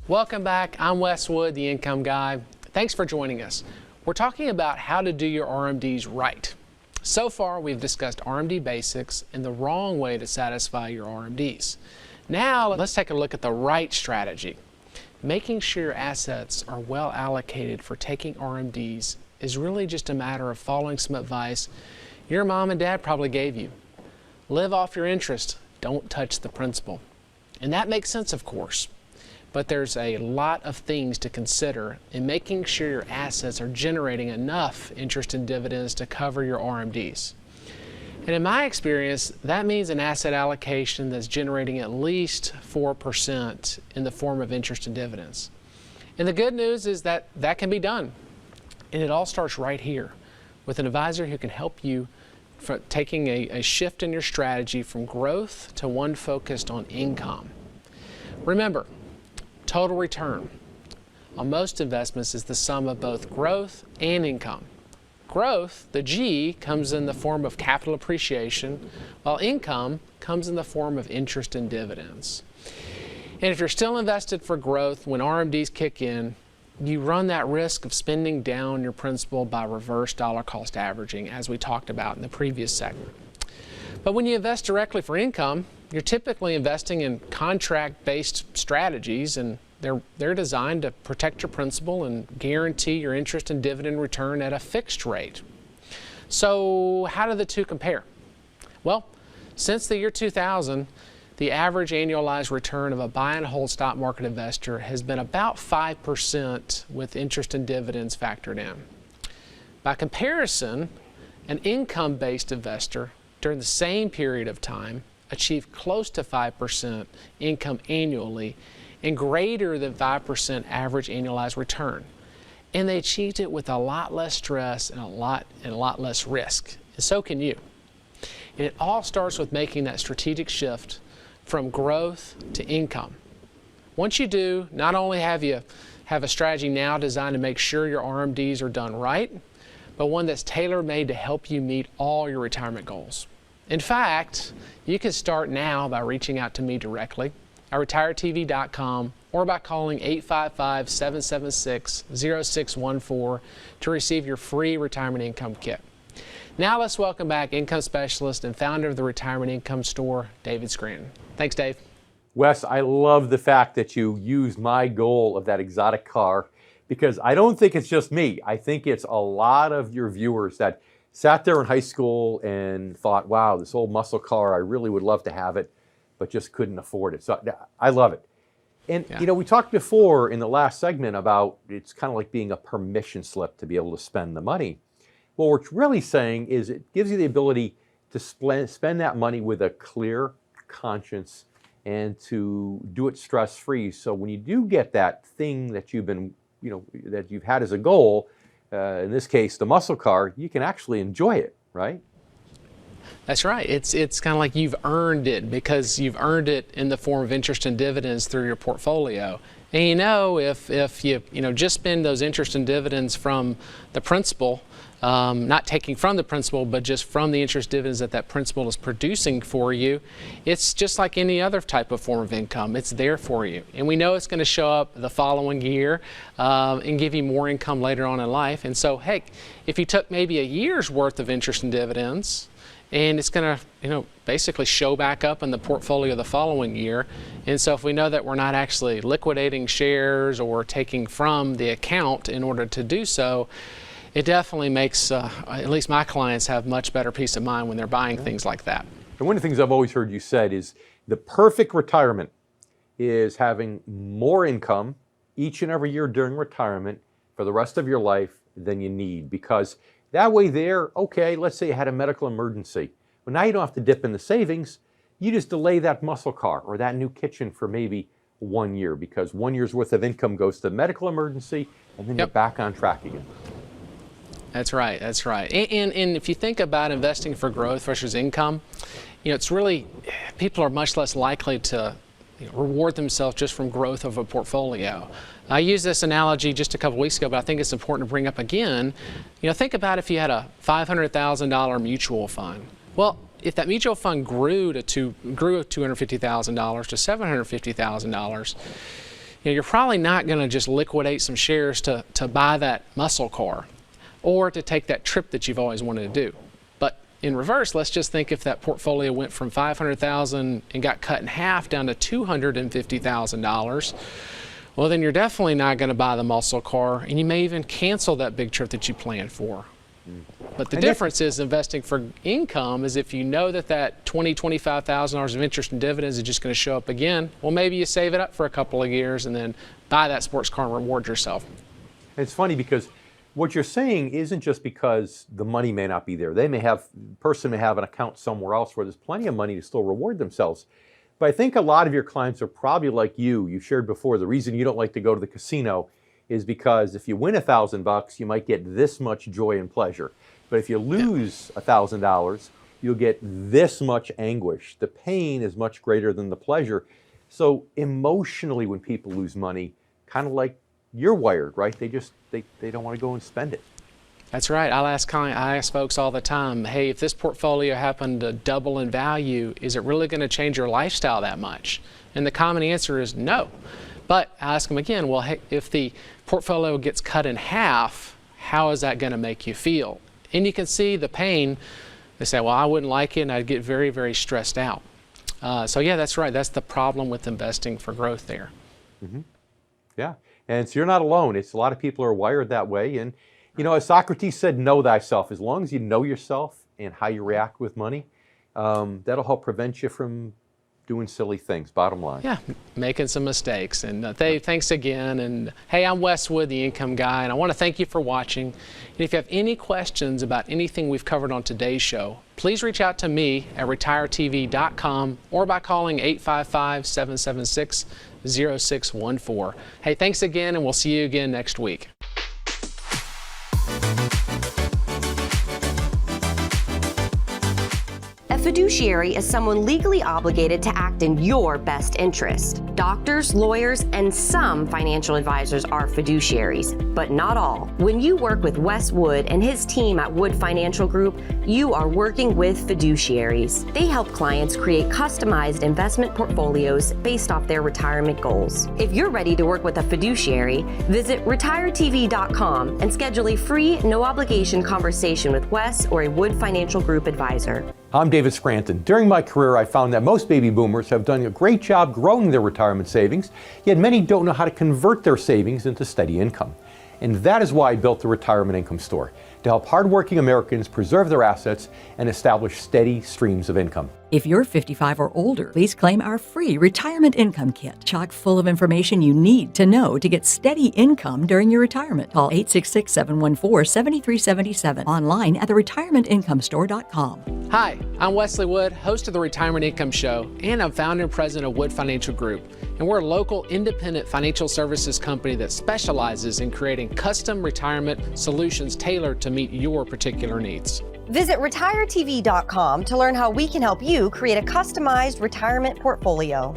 Welcome back. I'm Wes Wood, the Income Guy. Thanks for joining us. We're talking about how to do your RMDs right. So far, we've discussed RMD basics and the wrong way to satisfy your RMDs. Now, let's take a look at the right strategy. Making sure your assets are well allocated for taking RMDs is really just a matter of following some advice your mom and dad probably gave you. Live off your interest. Don't touch the principal. And that makes sense, of course. But there's a lot of things to consider in making sure your assets are generating enough interest and dividends to cover your RMDs. And in my experience, that means an asset allocation that's generating at least 4% in the form of interest and dividends. And the good news is that that can be done. And it all starts right here with an advisor who can help you for taking a shift in your strategy from growth to one focused on income. Remember, total return on most investments is the sum of both growth and income. Growth, the G, comes in the form of capital appreciation, while income comes in the form of interest and dividends. And if you're still invested for growth, when RMDs kick in, you run that risk of spending down your principal by reverse dollar cost averaging, as we talked about in the previous segment. But when you invest directly for income, you're typically investing in contract-based strategies, and they're designed to protect your principal and guarantee your interest and dividend return at a fixed rate. So how do the two compare? Well, since the year 2000, the average annualized return of a buy and hold stock market investor has been about 5% with interest and dividends factored in. By comparison, an income-based investor during the same period of time achieved close to 5% income annually and greater than 5% average annualized return. And they achieved it with a lot less stress and a lot less risk. And so can you. And it all starts with making that strategic shift from growth to income. Once you do, not only have you have a strategy now designed to make sure your RMDs are done right, but one that's tailor-made to help you meet all your retirement goals. In fact, you can start now by reaching out to me directly at retiretv.com or by calling 855-776-0614 to receive your free retirement income kit. Now let's welcome back income specialist and founder of the Retirement Income Store, David Scranton. Thanks, Dave. Wes, I love the fact that you used my goal of that exotic car, because I don't think it's just me. I think it's a lot of your viewers that sat there in high school and thought, wow, this old muscle car, I really would love to have it, but just couldn't afford it. So I love it. And you know, we talked before in the last segment about it's kind of like being a permission slip to be able to spend the money. What we're really saying is it gives you the ability to spend that money with a clear conscience and to do it stress-free. So when you do get that thing that you've been, that you've had as a goal, in this case, the muscle car, you can actually enjoy it, right? That's right. It's kind of like you've earned it, because you've earned it in the form of interest and dividends through your portfolio. And if you just spend those interest and dividends from the principal, not taking from the principal, but just from the interest dividends that principal is producing for you, it's just like any other type of form of income. It's there for you. And we know it's going to show up the following year and give you more income later on in life. And so, hey, if you took maybe a year's worth of interest and dividends, and it's going to, basically show back up in the portfolio the following year. And so if we know that we're not actually liquidating shares or taking from the account in order to do so, it definitely makes, at least my clients have much better peace of mind when they're buying things like that. And one of the things I've always heard you said is the perfect retirement is having more income each and every year during retirement for the rest of your life than you need, because that way there, okay, let's say you had a medical emergency. Well, now you don't have to dip in the savings. You just delay that muscle car or that new kitchen for maybe 1 year, because 1 year's worth of income goes to the medical emergency, and then you're back on track again. That's right. That's right. And if you think about investing for growth versus income, it's really, people are much less likely to reward themselves just from growth of a portfolio. I used this analogy just a couple weeks ago, but I think it's important to bring up again. Think about if you had a $500,000 mutual fund. Well, if that mutual fund grew $250,000 to $750,000, you're probably not going to just liquidate some shares to buy that muscle car or to take that trip that you've always wanted to do. But in reverse, let's just think if that portfolio went from $500,000 and got cut in half down to $250,000. Well, then you're definitely not going to buy the muscle car, and you may even cancel that big trip that you planned for. But the difference is investing for income is if you know that $20,000-$25,000 of interest and dividends is just going to show up again, well, maybe you save it up for a couple of years and then buy that sports car and reward yourself. It's funny because what you're saying isn't just because the money may not be there. Person may have an account somewhere else where there's plenty of money to still reward themselves. But I think a lot of your clients are probably like you shared before, the reason you don't like to go to the casino is because if you win $1,000, you might get this much joy and pleasure. But if you lose $1,000, you'll get this much anguish. The pain is much greater than the pleasure. So emotionally, when people lose money, kind of like you're wired, right? They don't want to go and spend it. That's right. I ask folks all the time, hey, if this portfolio happened to double in value, is it really going to change your lifestyle that much? And the common answer is no. But I ask them again, well, hey, if the portfolio gets cut in half, how is that going to make you feel? And you can see the pain. They say, well, I wouldn't like it, and I'd get very, very stressed out. So yeah, that's right. That's the problem with investing for growth there. Mm-hmm. Yeah, and so you're not alone. It's a lot of people are wired that way. And as Socrates said, know thyself. As long as you know yourself and how you react with money, that'll help prevent you from doing silly things, bottom line. Yeah, making some mistakes. And thanks again. And hey, I'm Wes Wood, the Income Guy, and I want to thank you for watching. And if you have any questions about anything we've covered on today's show, please reach out to me at retiretv.com or by calling 855-776-0614. Hey, thanks again, and we'll see you again next week. A fiduciary is someone legally obligated to act in your best interest. Doctors, lawyers, and some financial advisors are fiduciaries, but not all. When you work with Wes Wood and his team at Wood Financial Group, you are working with fiduciaries. They help clients create customized investment portfolios based off their retirement goals. If you're ready to work with a fiduciary, visit retiretv.com and schedule a free, no-obligation conversation with Wes or a Wood Financial Group advisor. I'm David Scranton. During my career, I found that most baby boomers have done a great job growing their retirement savings, yet many don't know how to convert their savings into steady income. And that is why I built the Retirement Income Store, to help hardworking Americans preserve their assets and establish steady streams of income. If you're 55 or older, please claim our free Retirement Income Kit, chock full of information you need to know to get steady income during your retirement. Call 866-714-7377, online at theretirementinComeStore.com. Hi, I'm Wesley Wood, host of the Retirement Income Show, and I'm founder and president of Wood Financial Group. And we're a local independent financial services company that specializes in creating custom retirement solutions tailored to meet your particular needs. Visit retiretv.com to learn how we can help you create a customized retirement portfolio.